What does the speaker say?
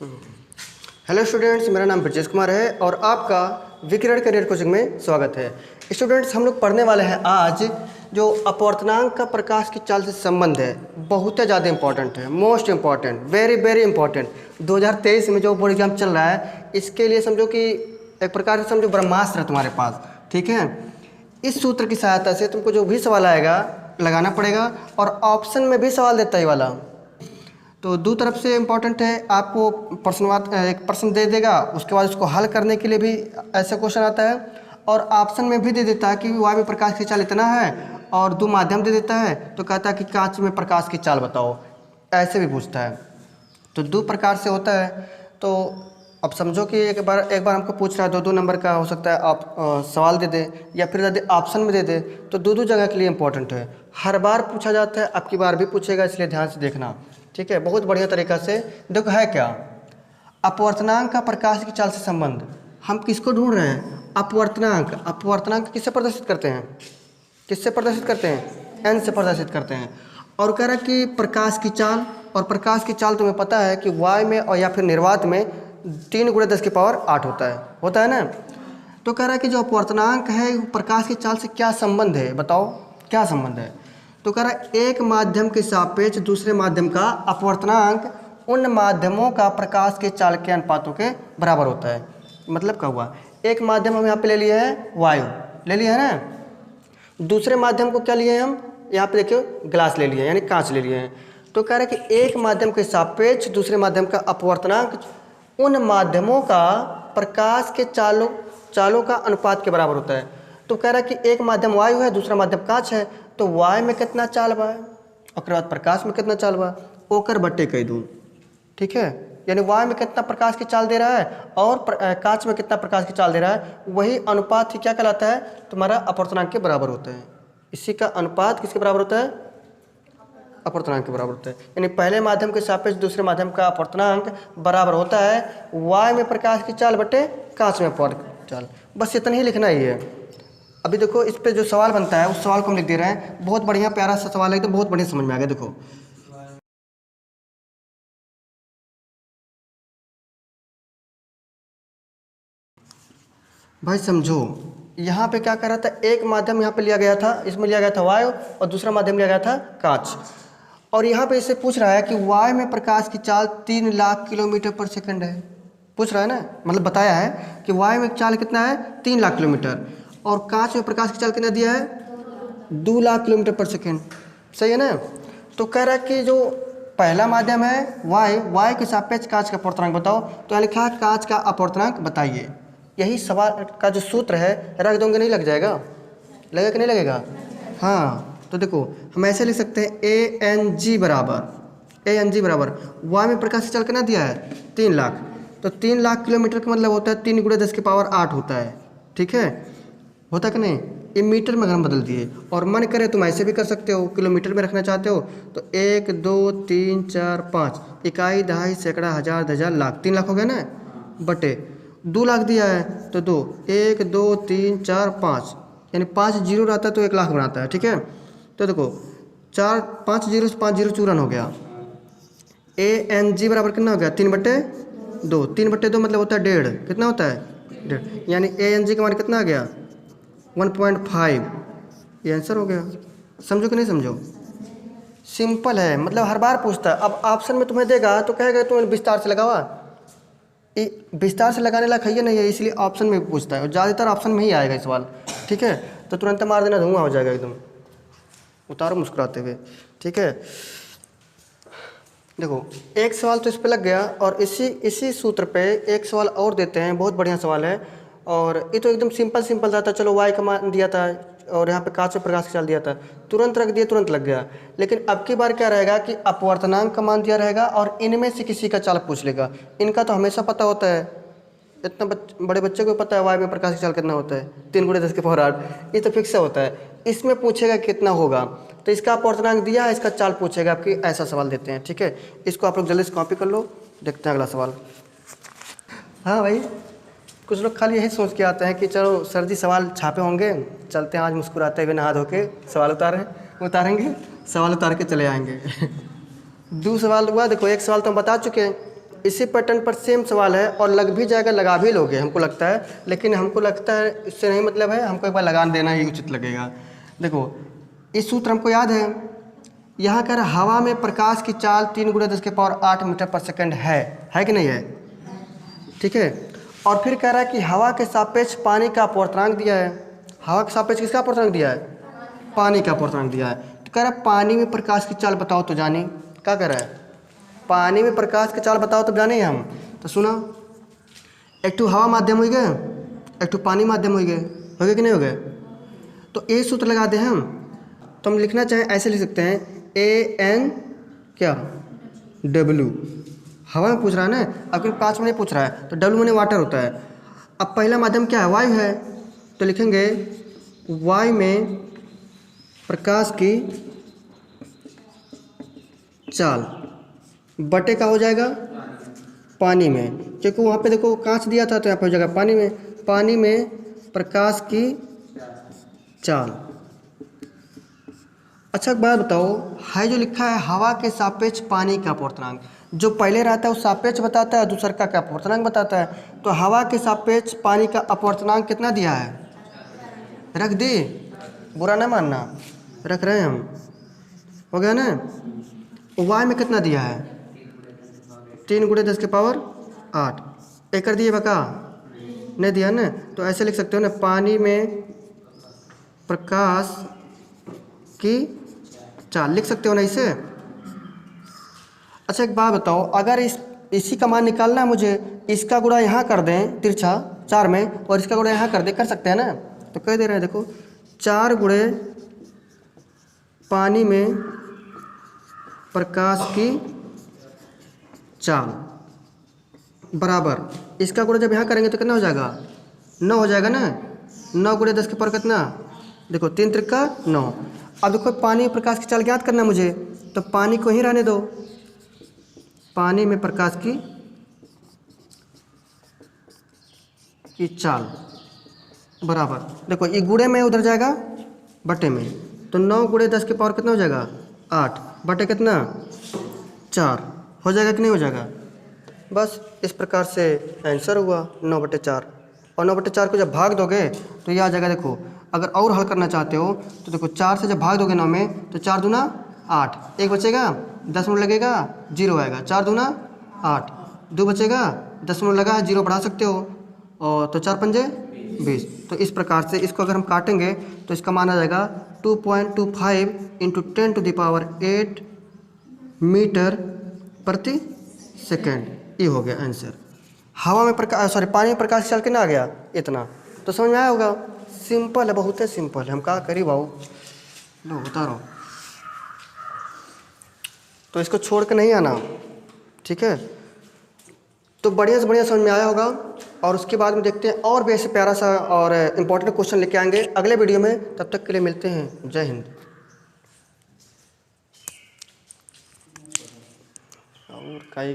Hello students, मेरा नाम ब्रजेश कुमार है और आपका विकिरण करियर कोचिंग में स्वागत है। स्टूडेंट्स, हम लोग पढ़ने वाले हैं आज जो अपवर्तनांक का प्रकाश की चाल से संबंध है, बहुत ही ज़्यादा इंपॉर्टेंट है, most important, very very important. 2023 में जो बोर्ड एग्जाम चल रहा है, इसके लिए समझो कि एक प्रकार से समझो ब्रह्मास्त्र है तुम्हारे पास। ठीक है, इस सूत्र की सहायता से तुमको जो भी सवाल आएगा लगाना पड़ेगा और ऑप्शन में भी सवाल देता है वाला, तो दो तरफ से इम्पॉर्टेंट है। आपको प्रश्नवाद एक प्रश्न दे देगा, उसके बाद उसको हल करने के लिए भी ऐसा क्वेश्चन आता है और ऑप्शन में भी दे देता है कि वायु में प्रकाश की चाल इतना है, और दो माध्यम दे देता है तो कहता है कि कांच में प्रकाश की चाल बताओ, ऐसे भी पूछता है। तो दो प्रकार से होता है। तो अब समझो कि एक बार हमको पूछ रहा है, दो नंबर का हो सकता है, आप सवाल दे दे या फिर यदि ऑप्शन में दे दे, तो दो जगह के लिए इम्पोर्टेंट है। हर बार पूछा जाता है, अब की बार भी पूछेगा, इसलिए ध्यान से देखना। ठीक है, बहुत बढ़िया तरीका से देखो। है क्या अपवर्तनांक का प्रकाश की चाल से संबंध? हम किसको ढूंढ रहे हैं? अपवर्तनांक। अपवर्तनांक किससे प्रदर्शित करते हैं? किससे प्रदर्शित करते हैं? एन से प्रदर्शित करते हैं। और कह रहा है कि प्रकाश की चाल, और प्रकाश की चाल तुम्हें पता है कि वाय में और या फिर निर्वात में 3 × 10⁸ होता है ना। तो कह रहा है कि जो अपवर्तनांक है प्रकाश की चाल से क्या संबंध है, बताओ क्या संबंध है। तो कह रहा है एक माध्यम के सापेक्ष दूसरे माध्यम का अपवर्तनांक उन माध्यमों का प्रकाश के चाल के अनुपातों के बराबर होता है। मतलब क्या हुआ, एक माध्यम हम यहाँ पे ले लिए हैं, वायु ले लिया है ना। दूसरे माध्यम को क्या लिए हम, यहाँ पे देखियो ग्लास ले लिए, यानी कांच ले लिए हैं। तो कह रहा है कि एक माध्यम के सापेक्ष दूसरे माध्यम का अपवर्तनांक उन माध्यमों का प्रकाश के चालों का अनुपात के बराबर होता है। तो कह रहा है कि एक माध्यम वायु है, दूसरा माध्यम कांच है, तो वायु में कितना चाल बा और बाद प्रकाश में कितना चाल बा, ओकर बट्टे कह दूँ। ठीक है, यानी वायु में कितना प्रकाश की चाल दे रहा है और कांच में कितना प्रकाश की चाल दे रहा है, वही अनुपात ही क्या कहलाता है, तुम्हारा अपवर्तनांक के बराबर होता है। इसी का अनुपात किसके बराबर होता है? अपवर्तनांक के बराबर होता है। यानी पहले माध्यम के सापेक्ष दूसरे माध्यम का अपवर्तनांक बराबर होता है वायु में प्रकाश की चाल बटे कांच में अपवर्तनांक चाल। बस इतना ही लिखना ही है। अभी देखो इस पे जो सवाल बनता है उस सवाल को हम लिख दे रहे हैं। बहुत बढ़िया प्यारा सा सवाल है, तो बहुत बढ़िया समझ में आ गया। देखो भाई समझो, यहाँ पे क्या कर रहा था, एक माध्यम यहाँ पे लिया गया था, इसमें लिया गया था वायु और दूसरा माध्यम लिया गया था कांच। और यहाँ पे इससे पूछ रहा है कि वायु में प्रकाश की चाल 3 लाख किलोमीटर/सेकंड है। पूछ रहा है ना, मतलब बताया है कि वायु में चाल कितना है, 3 लाख किलोमीटर, और कांच में प्रकाश की चाल कितना दिया है, 2 लाख किलोमीटर/सेकंड। सही है ना। तो कह रहा है कि जो पहला माध्यम है वायु के सापेक्ष कांच का अपवर्तनांक बताओ। तो यहाँ लिखा है कांच का अपवर्तनांक बताइए। यही सवाल का जो सूत्र है, रख दोगे नहीं लग जाएगा? लगेगा कि नहीं लगेगा? हाँ, तो देखो हम ऐसे लिख सकते हैं ANG बराबर वायु में प्रकाश की चाल कितना दिया है, 3 लाख। तो 3 लाख किलोमीटर का मतलब होता है 3 × 10⁸ होता है। ठीक है, होता कि नहीं। ये मीटर में अगर हम बदल दिए, और मन करे तुम ऐसे भी कर सकते हो, किलोमीटर में रखना चाहते हो तो 1 2 3 4 5 इकाई दहाई सैकड़ा हज़ार दशहज़ार लाख, 3 लाख हो गया ना, बटे 2 लाख दिया है तो 2 1 2 3 4 5, यानी 5 जीरो रहता है तो 1 लाख बनाता है। ठीक है, तो देखो 5 जीरो से 5 जीरो चूरन हो गया। ANG बराबर कितना हो गया, 3/2। 3/2 मतलब होता है 1.5, कितना होता है 1.5, यानी ANG का मान कितना आ गया, 1.5। ये आंसर हो गया। समझो कि नहीं समझो? सिंपल है, मतलब हर बार पूछता है। अब ऑप्शन में तुम्हें देगा तो कहेगा तुम विस्तार से लगावा, विस्तार से लगाने लायक है ये नहीं है, इसलिए ऑप्शन में पूछता है, और ज़्यादातर ऑप्शन में ही आएगा इस सवाल। ठीक है, तो तुरंत मार देना, धुआं हो जाएगा एकदम, उतारो मुस्कुराते हुए। ठीक है, देखो एक सवाल तो इस पे लग गया, और इसी सूत्र पे एक सवाल और देते हैं, बहुत बढ़िया सवाल है। और ये तो एकदम सिंपल था। चलो वाई का मान दिया था और यहाँ पे कांच में प्रकाश की चाल दिया था, तुरंत रख दिया, तुरंत लग गया। लेकिन अब की बार क्या रहेगा कि अपवर्तनांक का मान दिया रहेगा और इनमें से किसी का चाल पूछ लेगा। इनका तो हमेशा पता होता है, इतना बड़े बच्चे को पता है वायु में प्रकाश की चाल कितना होता है, 3 × 10⁸, ये तो फिक्स होता है। इसमें पूछेगा कितना होगा, तो इसका अपवर्तनांक दिया है, इसका चाल पूछेगा आपकी, ऐसा सवाल देते हैं। ठीक है, इसको आप लोग जल्दी से कॉपी कर लो, देखते हैं अगला सवाल। हाँ भाई, कुछ लोग खाली यही सोच के आते हैं कि चलो सर जी सवाल छापे होंगे, चलते हैं आज मुस्कुराते हुए नहा धो के सवाल उतारेंगे, सवाल उतार के चले आएंगे। 2 सवाल हुआ। देखो एक सवाल तो हम बता चुके हैं, इसी पैटर्न पर सेम सवाल है और लग भी जाएगा, लगा भी लोगे हमको लगता है, लेकिन हमको लगता है इससे नहीं मतलब है, हमको एक बार लगान देना ही उचित लगेगा। देखो इस सूत्र हमको याद है, यहाँ कह रहा है हवा में प्रकाश की चाल 3 × 10⁸ मीटर पर सेकंड है कि नहीं है, ठीक है। और फिर कह रहा है कि हवा के सापेक्ष पानी का अपवर्तनांक दिया है। हवा के सापेक्ष किसका अपवर्तनांक दिया है? पानी का अपवर्तनांक दिया है। तो कह रहा है पानी में प्रकाश की चाल बताओ तो जानी, क्या कह रहा है? पानी में प्रकाश की चाल बताओ तब जाने हम। तो सुनो, एक तो हवा माध्यम हो गए, एक तो पानी माध्यम हो गए कि नहीं हो गए? तो ए सूत्र लगा दे हम। तो हम लिखना चाहें ऐसे लिख सकते हैं AN क्या W। हवा में पूछ रहा है ना, अब 5 में नहीं पूछ रहा है, तो W माने वाटर होता है। अब पहला माध्यम क्या है? वायु है, तो लिखेंगे वायु में प्रकाश की चाल बटे का हो जाएगा पानी में, क्योंकि वहाँ पे देखो कांच दिया था तो यहाँ पे हो जाएगा पानी में। पानी में प्रकाश की चाल। अच्छा एक बात बताओ, है जो लिखा है हवा के सापेक्ष पानी का अपवर्तनांक, जो पहले रहता है वो सापेक्ष बताता है, दूसरा का अपवर्तनांक बताता है। तो हवा के सापेक्ष पानी का अपवर्तनांक कितना दिया है? रख दी, बुरा ना मानना, रख रहे हैं हम, हो गया ना। वाई में कितना दिया है? 3 × 10⁸ एक कर दिए बका, नहीं दिया ना। तो ऐसे लिख सकते हो ना, पानी में प्रकाश की चाल लिख सकते हो ना इसे। अच्छा एक बात बताओ, अगर इसी का मान निकालना है मुझे, इसका गुणा यहाँ कर दें तिरछा 4 में और इसका गुणा यहाँ कर दें, कर सकते हैं ना। तो कह दे रहे हैं देखो 4 × पानी में प्रकाश की चाल बराबर, इसका गुणा जब यहाँ करेंगे तो कितना हो जाएगा? 9 हो जाएगा ना। 9 × 10⁻³ कितना? देखो 3 त्रिका 9। अब देखो पानी में प्रकाश की चाल ज्ञात करना मुझे, तो पानी को ही रहने दो। पानी में प्रकाश की चाल बराबर, देखो ये गुणे में उधर जाएगा बटे में, तो 9 × 10⁻³ कितना हो जाएगा? 8 बटे कितना? 4 हो जाएगा कि नहीं हो जाएगा? बस इस प्रकार से आंसर हुआ 9/4। और 9/4 को जब भाग दोगे तो ये आ जाएगा। देखो अगर और हल करना चाहते हो तो देखो 4 से जब भाग दोगे 9 में तो 4 दूना 8, 1 बचेगा, 10 मिनट लगेगा, 0 आएगा। 4 दूना 8, 2 बचेगा, 10 मिनट लगा, 0 बढ़ा सकते हो, और तो 4 पंजे 20। तो इस प्रकार से इसको अगर हम काटेंगे तो इसका मान आ जाएगा 2.25 × 10⁸ मीटर प्रति सेकेंड। ये हो गया आंसर। हवा में प्रकाश पानी में प्रकाश चल के ना आ गया इतना, तो समझ में आया होगा। सिंपल है, बहुत है सिंपल है। हम कहा करी भाऊ, लो बता रहा हूँ, तो इसको छोड़ के नहीं आना, ठीक है। तो बढ़िया से बढ़िया समझ में आया होगा। और उसके बाद में देखते हैं और भी ऐसे प्यारा सा और इम्पोर्टेंट क्वेश्चन लेके आएंगे अगले वीडियो में। तब तक के लिए मिलते हैं, जय हिंद। और कई